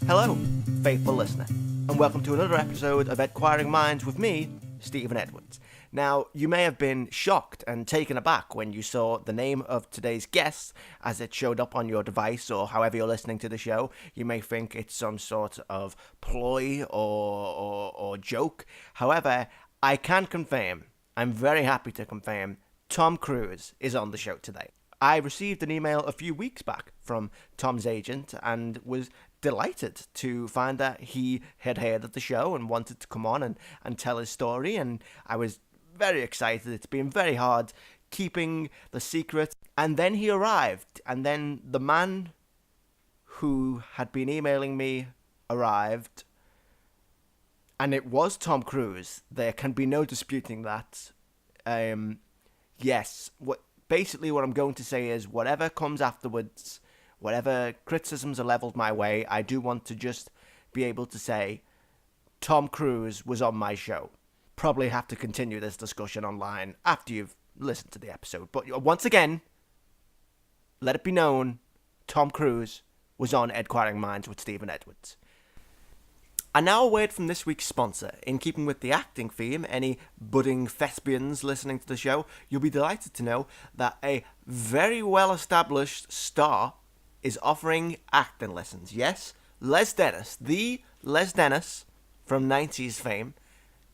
Hello, faithful listener, and welcome to another episode of Edquiring Minds with me, Stephen Edwards. Now, you may have been shocked and taken aback when you saw the name of today's guest as it showed up on your device or however you're listening to the show. You may think it's some sort of ploy or joke. However, I can confirm, I'm very happy to confirm, Tom Cruise is on the show today. I received an email a few weeks back from Tom's agent and was delighted to find that he had heard of the show and wanted to come on and tell his story, and I was very excited. It's been very hard keeping the secret, and then he arrived, and then the man who had been emailing me arrived, and it was Tom Cruise. There can be no disputing that. Yes, basically what I'm going to say is whatever comes afterwards, whatever criticisms are leveled my way, I do want to just be able to say Tom Cruise was on my show. Probably have to continue this discussion online after you've listened to the episode. But once again, let it be known, Tom Cruise was on Edquiring Minds with Stephen Edwards. And now a word from this week's sponsor. In keeping with the acting theme, any budding thespians listening to the show, you'll be delighted to know that a very well-established star is offering acting lessons. Yes, Les Dennis, the Les Dennis from 90s fame,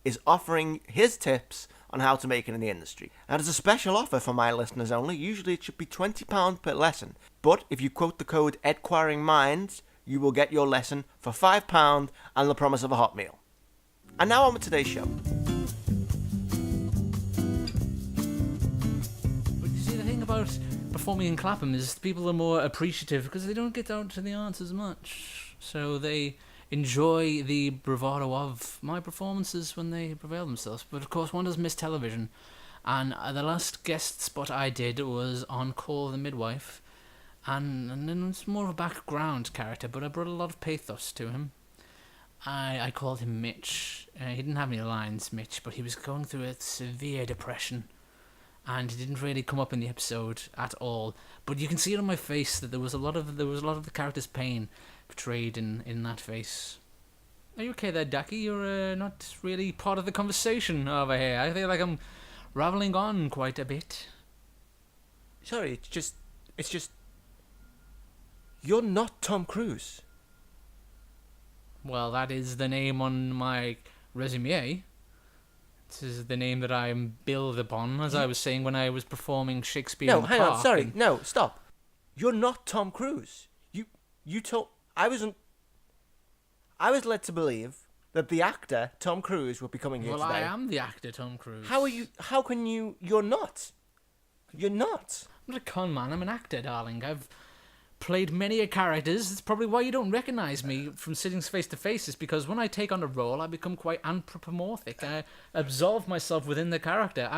is offering his tips on how to make it in the industry. And as a special offer for my listeners only, usually it should be £20 per lesson. But if you quote the code EDquiringMinds, you will get your lesson for £5 and the promise of a hot meal. And now on with today's show. But you see, the thing about performing in Clapham is people are more appreciative because they don't get down to the arts as much. So they enjoy the bravado of my performances when they prevail themselves. But of course, one does miss television. And the last guest spot I did was on Call the Midwife. And then it's more of a background character, but I brought a lot of pathos to him. I called him Mitch. He didn't have any lines, Mitch, but he was going through a severe depression, and he didn't really come up in the episode at all. But you can see it on my face that there was a lot of the character's pain portrayed in that face. Are you okay there, Ducky? You're not really part of the conversation over here. I feel like I'm rattling on quite a bit. Sorry, it's just you're not Tom Cruise. Well, that is the name on my resume. This is the name that I am billed upon, as I was saying when I was performing Shakespeare in the hang Park. on, sorry, no, stop. You're not Tom Cruise. You told... I was led to believe that the actor, Tom Cruise, would be coming here today. Well, I am the actor, Tom Cruise. How can you... You're not. You're not. I'm not a con man, I'm an actor, darling. I've played many a characters. That's probably why you don't recognise me from sitting face to face, is because when I take on a role, I become quite anthropomorphic. I absolve myself within the character.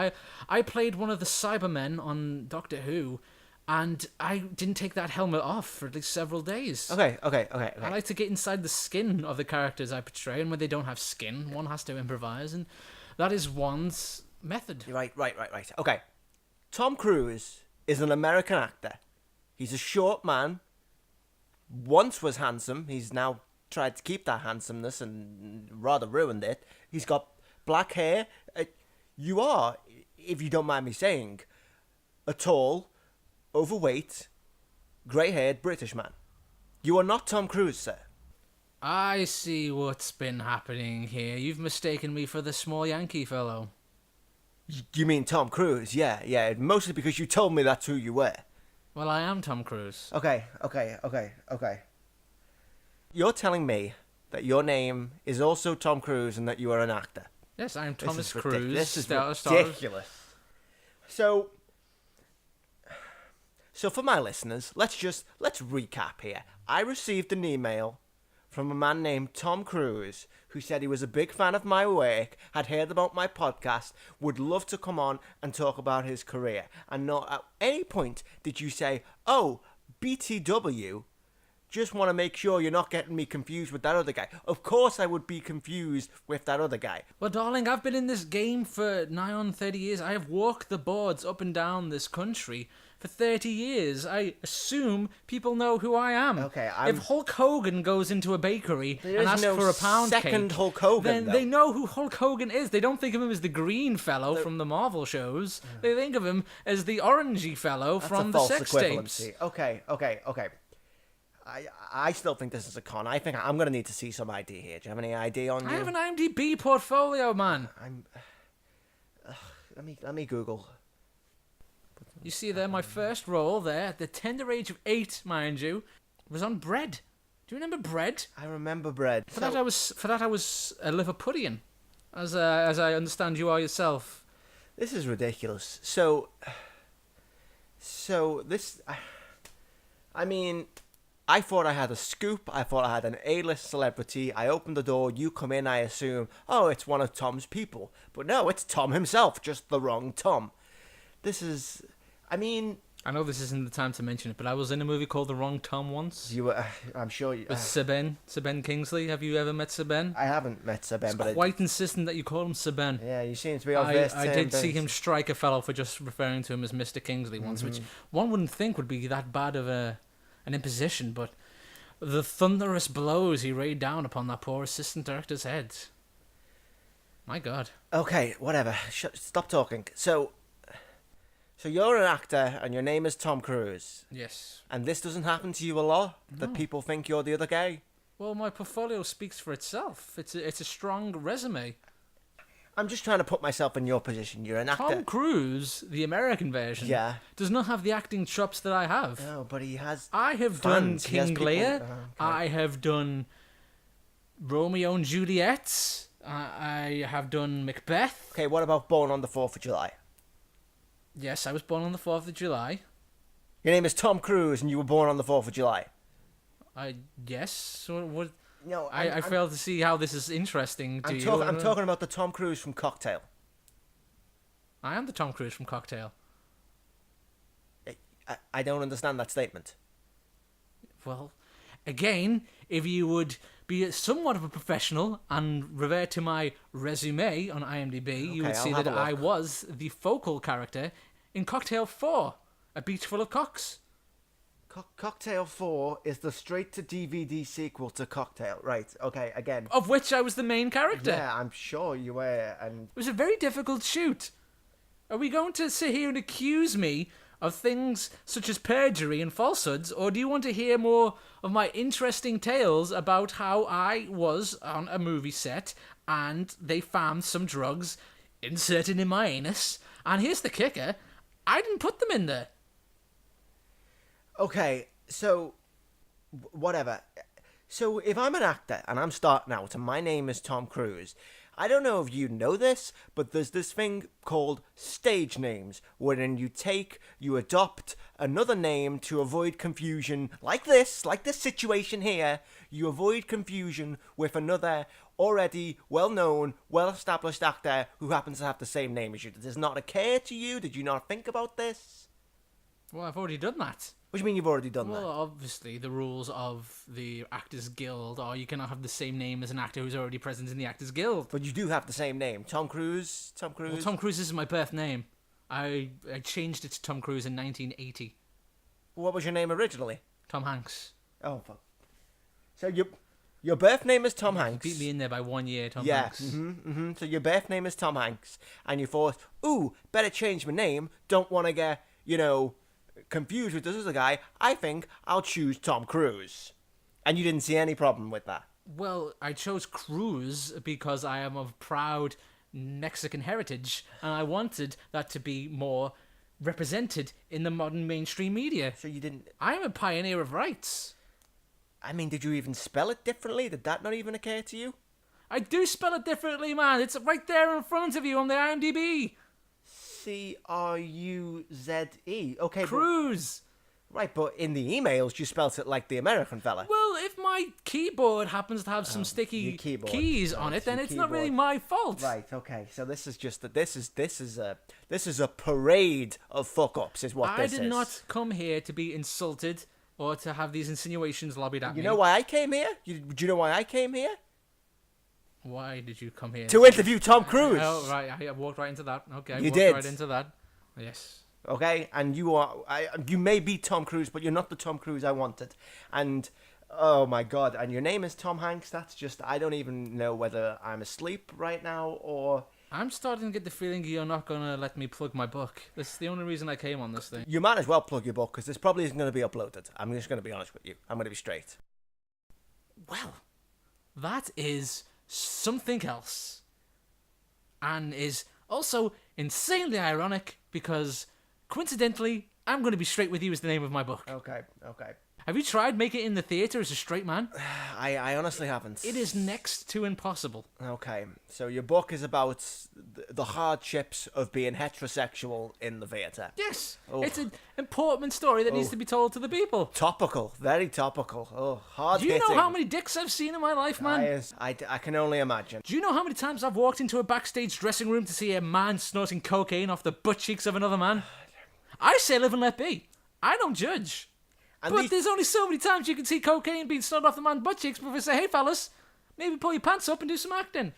I played one of the Cybermen on Doctor Who, and I didn't take that helmet off for at least several days. Okay. I like to get inside the skin of the characters I portray, and when they don't have skin, one has to improvise, and that is one's method. Right. Okay. Tom Cruise is an American actor. He's a short man. Once was handsome. He's now tried to keep that handsomeness and rather ruined it. He's got black hair. You are, if you don't mind me saying, a tall, overweight, grey-haired British man. You are not Tom Cruise, sir. I see what's been happening here. You've mistaken me for the small Yankee fellow. You mean Tom Cruise? Yeah. Mostly because you told me that's who you were. Well, I am Tom Cruise. Okay. You're telling me that your name is also Tom Cruise and that you are an actor? Yes, I'm Thomas Cruise. This is ridiculous. So for my listeners, let's recap here. I received an email from a man named Tom Cruise who said he was a big fan of my work, had heard about my podcast, would love to come on and talk about his career. And not at any point did you say, oh, BTW, just want to make sure you're not getting me confused with that other guy. Of course I would be confused with that other guy. Well, darling, I've been in this game for nigh on 30 years. I have walked the boards up and down this country for 30 years. I assume people know who I am. Okay, If Hulk Hogan goes into a bakery There and is asks no for a pound second cake, Hulk Hogan, then though. they know who Hulk Hogan is. They don't think of him as the green fellow from the Marvel shows. They think of him as the orangey fellow That's from a the false sex equivalency. tapes. Okay. I still think this is a con. I think I'm going to need to see some ID here. Do you have any ID on you? I have an IMDb portfolio, man. Let me Google. You see there, my first role there, at the tender age of 8, mind you, was on Bread. Do you remember Bread? I remember Bread. For that I was a Liverpudlian, as I understand you are yourself. This is ridiculous. So this, I mean, I thought I had a scoop. I thought I had an A-list celebrity. I opened the door. You come in. I assume, oh, it's one of Tom's people. But no, it's Tom himself. Just the wrong Tom. This is, I mean, I know this isn't the time to mention it, but I was in a movie called The Wrong Tom once. you were. I'm sure you. With Sir Ben Kingsley. Have you ever met Sir Ben? I haven't met Sir Ben, It's but quite insistent that you call him Sir Ben. yeah, you seem to be on first I term did see basis. him strike a fellow for just referring to him as Mr. Kingsley once, which one wouldn't think would be that bad of an imposition, but the thunderous blows he rained down upon that poor assistant director's head. My God. Okay, whatever. Stop talking. So you're an actor and your name is Tom Cruise. Yes. And this doesn't happen to you a lot? That people think you're the other guy? Well, my portfolio speaks for itself. It's a strong resume. I'm just trying to put myself in your position. You're an actor. Tom Cruise, the American version, Yeah. does not have the acting chops that I have. No, but he has... I have done fans. He has King people- Lear. okay. I have done Romeo and Juliet. I have done Macbeth. Okay, what about Born on the 4th of July? Yes, I was born on the 4th of July. Your name is Tom Cruise and you were born on the 4th of July. Yes. So what? No, I fail to see how this is interesting to you. I'm talking about the Tom Cruise from Cocktail. I am the Tom Cruise from Cocktail. I don't understand that statement. Well, again, if you would be somewhat of a professional and revert to my resume on IMDb, you would Okay, see I'll have that a look. I was the focal character in Cocktail 4, A Beach Full of Cocks. Cocktail 4 is the straight-to-DVD sequel to Cocktail. Right, okay, again. Of which I was the main character. Yeah, I'm sure you were, and... It was a very difficult shoot. Are we going to sit here and accuse me of things such as perjury and falsehoods, or do you want to hear more of my interesting tales about how I was on a movie set and they found some drugs inserted in my anus? And here's the kicker, I didn't put them in there. Okay, so... whatever. So if I'm an actor and I'm starting out and my name is Tom Cruise, I don't know if you know this, but there's this thing called stage names, wherein you adopt another name to avoid confusion, like this situation here. You avoid confusion with another already well-known, well-established actor who happens to have the same name as you. Does this not occur to you? Did you not think about this? Well, I've already done that. What do you mean you've already done Well, that? obviously, the rules of the Actors Guild are you cannot have the same name as an actor who's already present in the Actors Guild. But you do have the same name. Tom Cruise? Well, Tom Cruise is my birth name. I changed it to Tom Cruise in 1980. What was your name originally? Tom Hanks. Oh, fuck. So your birth name is Tom Hanks. Beat me in there by 1 year, Tom Yeah. Hanks. So your birth name is Tom Hanks, and you thought, ooh, better change my name. Don't want to get, confused with this other guy. I think I'll choose Tom Cruise. And you didn't see any problem with that. Well, I chose Cruise because I am of proud Mexican heritage, and I wanted that to be more represented in the modern mainstream media. So you didn't... I am a pioneer of rights. I mean, did you even spell it differently? Did that not even occur to you? I do spell it differently, man. It's right there in front of you on the IMDb. C-R-U-Z-E. Okay, Cruise. but in the emails you spelt it like the American fella. Well, if my keyboard happens to have some your sticky keyboard. keys on Right, it, then your it's not really keyboard. my fault. Right. Okay. So this is just this is a parade of fuck ups. Is what I this did is. not come here to be insulted or to have these insinuations lobbied at me. You know why I came here? Do you know why I came here? Why did you come here? To interview Tom Cruise. Oh, right. I walked right into that. Okay, You walked did. right into that. Yes. okay? And you may be Tom Cruise, but you're not the Tom Cruise I wanted. And oh my God, and your name is Tom Hanks. That's just, I don't even know whether I'm asleep right now or... I'm starting to get the feeling you're not going to let me plug my book. That's the only reason I came on this thing. You might as well plug your book, because this probably isn't going to be uploaded. I'm just going to be honest with you. I'm going to be straight. Well, that is something else. And is also insanely ironic because, coincidentally, I'm going to be straight with you is the name of my book. Okay. Have you tried making it in the theatre as a straight man? I honestly haven't. It is next to impossible. Okay, so your book is about the hardships of being heterosexual in the theatre. Yes, Oh. it's an important story that needs to be told to the people. Topical, very topical. Oh, hard Do you hitting. know how many dicks I've seen in my life, man? I can only imagine. Do you know how many times I've walked into a backstage dressing room to see a man snorting cocaine off the butt cheeks of another man? I say live and let be. I don't judge. And But there's only so many times you can see cocaine being snorted off the man's butt cheeks before they say, hey fellas, maybe pull your pants up and do some acting.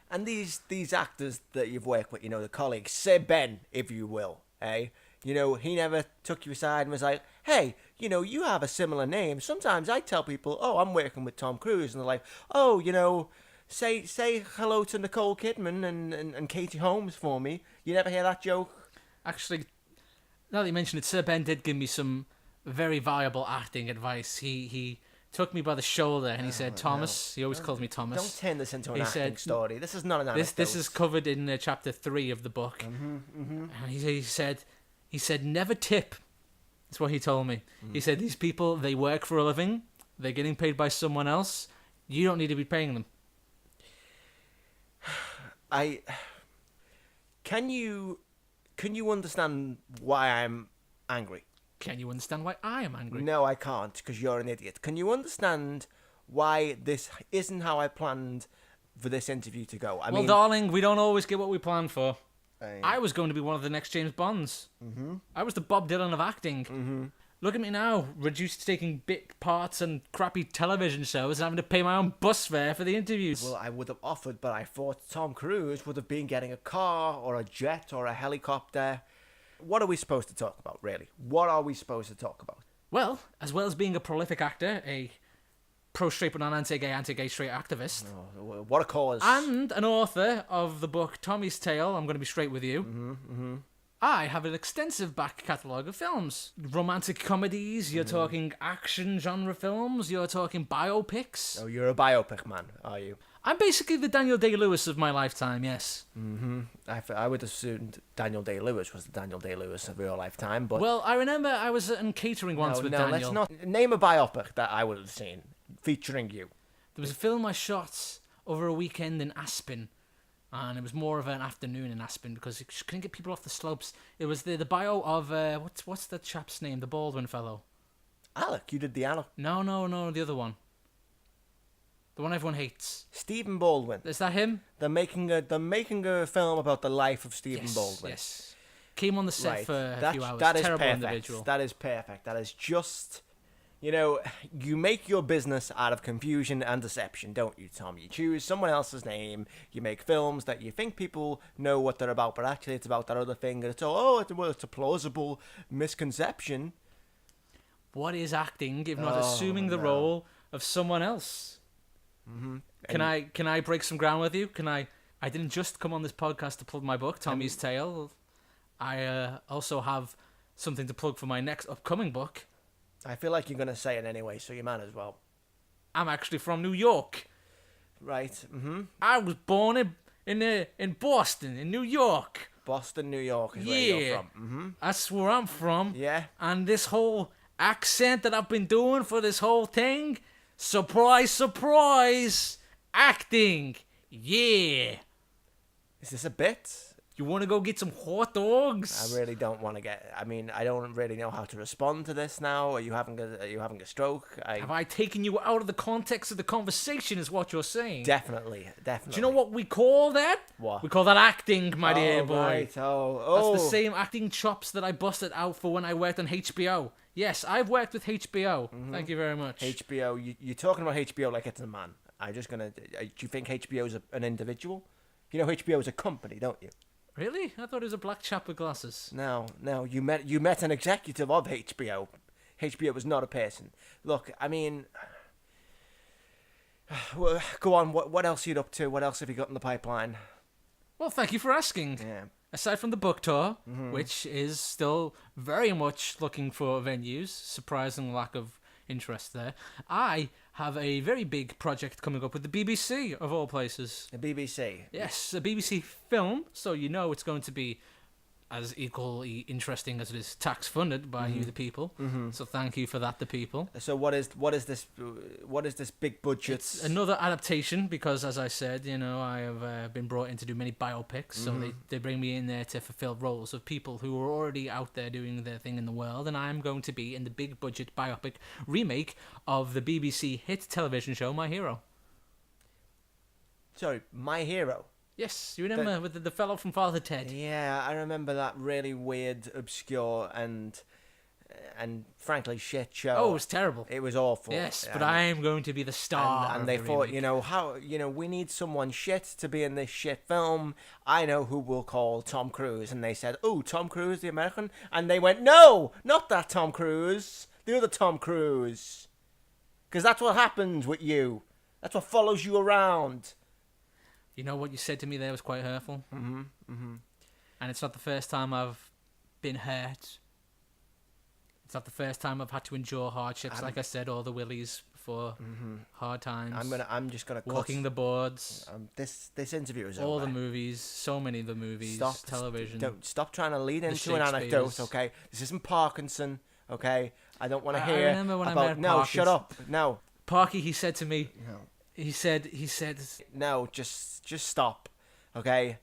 And these actors that you've worked with, the colleagues, say Ben, if you will, eh? He never took you aside and was like, hey, you have a similar name. Sometimes I tell people, oh, I'm working with Tom Cruise, and they're like, oh, say hello to Nicole Kidman and Katie Holmes for me. You never hear that joke? Actually, now that you mention it, Sir Ben did give me some very viable acting advice. He took me by the shoulder and he said, Thomas, he always calls me Thomas. Don't turn this into an He acting said, story. This is not an anecdote. This is covered in chapter 3 of the book. And he said, never tip. That's what he told me. He said, these people, they work for a living. They're getting paid by someone else. You don't need to be paying them. Can you understand why I'm angry? Can you understand why I am angry? No, I can't, because you're an idiot. Can you understand why this isn't how I planned for this interview to go? Well, darling, we don't always get what we plan for. I was going to be one of the next James Bonds. I was the Bob Dylan of acting. Look at me now, reduced to taking bit parts and crappy television shows and having to pay my own bus fare for the interviews. Well, I would have offered, but I thought Tom Cruise would have been getting a car or a jet or a helicopter. What are we supposed to talk about, really? What are we supposed to talk about? Well as being a prolific actor, a pro-straight but not anti-gay straight activist, What a cause. and an author of the book Tommy's Tale, I'm going to be straight with you, I have an extensive back catalogue of films. Romantic comedies, you're talking action genre films, you're talking biopics. Oh, you're a biopic man, are you? I'm basically the Daniel Day-Lewis of my lifetime, yes. I would assume Daniel Day-Lewis was the Daniel Day-Lewis of your lifetime, but... Well, I remember I was in catering once with Daniel. Let's not... Name a biopic that I would have seen, featuring you. There was a film I shot over a weekend in Aspen, and it was more of an afternoon in Aspen because it just couldn't get people off the slopes. It was the bio of... what's the chap's name? The Baldwin fellow. Alec, you did the Alec. No, the other one. The one everyone hates. Stephen Baldwin. Is that him? They're making a film about the life of Stephen Baldwin. Yes. Came on the set for a few hours. That is Terrible perfect. individual. That is perfect. That is just... you make your business out of confusion and deception, don't you, Tom? You choose someone else's name, you make films that you think people know what they're about, but actually it's about that other thing, and it's it's a plausible misconception. What is acting if not assuming the role of someone else? Can I break some ground with you? I didn't just come on this podcast to plug my book, Tommy's Tale. I also have something to plug for my next upcoming book. I feel like you're going to say it anyway, so you might as well. I'm actually from New York. Right, I was born in Boston, in New York. Boston, New York is where you're from. That's where I'm from. Yeah. And this whole accent that I've been doing for this whole thing... Surprise, surprise! Acting! Yeah! Is this a bit? You want to go get some hot dogs? I really don't want to get... I don't really know how to respond to this now. Are you having a stroke? Have I taken you out of the context of the conversation is what you're saying? Definitely. Do you know what we call that? What? We call that acting, my dear boy. Right. Oh. That's the same acting chops that I busted out for when I worked on HBO. Yes, I've worked with HBO. Thank you very much. HBO. You're talking about HBO like it's a man. Do you think HBO is an individual? You know HBO is a company, don't you? Really? I thought it was a black chap with glasses. No, you met an executive of HBO. HBO was not a person. Look, I mean, well, go on. What else are you up to? What else have you got in the pipeline? Well, thank you for asking. Yeah. Aside from the book tour, which is still very much looking for venues, surprising lack of interest there, I have a very big project coming up with the BBC, of all places. The BBC. Yes, a BBC film, so you know it's going to be as equally interesting as it is tax-funded by you, the people. So thank you for that, the people. So what is this big budget? It's another adaptation because, as I said, you know, I have been brought in to do many biopics, so they bring me in there to fulfill roles of people who are already out there doing their thing in the world, and I'm going to be in the big budget biopic remake of the BBC hit television show My Hero. Sorry, My Hero. Yes, you remember with the fellow from Father Ted? Yeah, I remember that really weird, obscure, and frankly shit show. Oh, it was terrible. It was awful. Yes, but I am going to be the star. And they thought, we need someone shit to be in this shit film. I know who we'll call Tom Cruise. And they said, oh, Tom Cruise, the American? And they went, no, not that Tom Cruise. The other Tom Cruise. Because that's what happens with you. That's what follows you around. You know what you said to me there was quite hurtful. And it's not the first time I've been hurt. It's not the first time I've had to endure hardships. Like I said, all the willies before hard times. I'm just gonna walking the boards. This interview is all over. the movies, so many of the movies, television. Don't stop trying to lead into an anecdote. Okay, this isn't Parkinson. Okay, I don't want to hear. I remember when about, I met no, Parkinson. Shut up. No, Parky, he said to me. No. He said. No, just stop. Okay,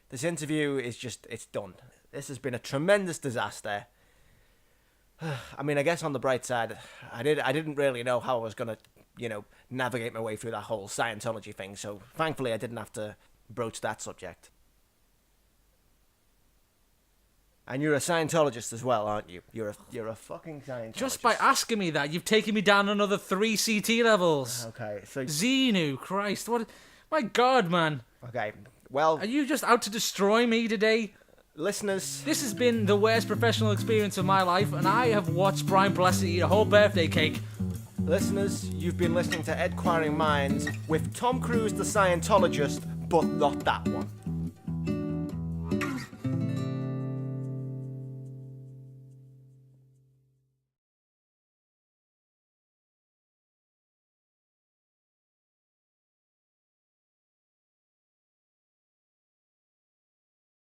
this interview is it's done. This has been a tremendous disaster. I mean, I guess on the bright side, I didn't really know how I was gonna, navigate my way through that whole Scientology thing. So thankfully, I didn't have to broach that subject. And you're a Scientologist as well, aren't you? You're a fucking Scientologist. Just by asking me that, you've taken me down another 3 CT levels. Okay, so Xenu, Christ, what? My God, man. Okay, well, are you just out to destroy me today? Listeners, this has been the worst professional experience of my life, and I have watched Brian Blessed eat a whole birthday cake. Listeners, you've been listening to Edquiring Minds with Tom Cruise the Scientologist, but not that one.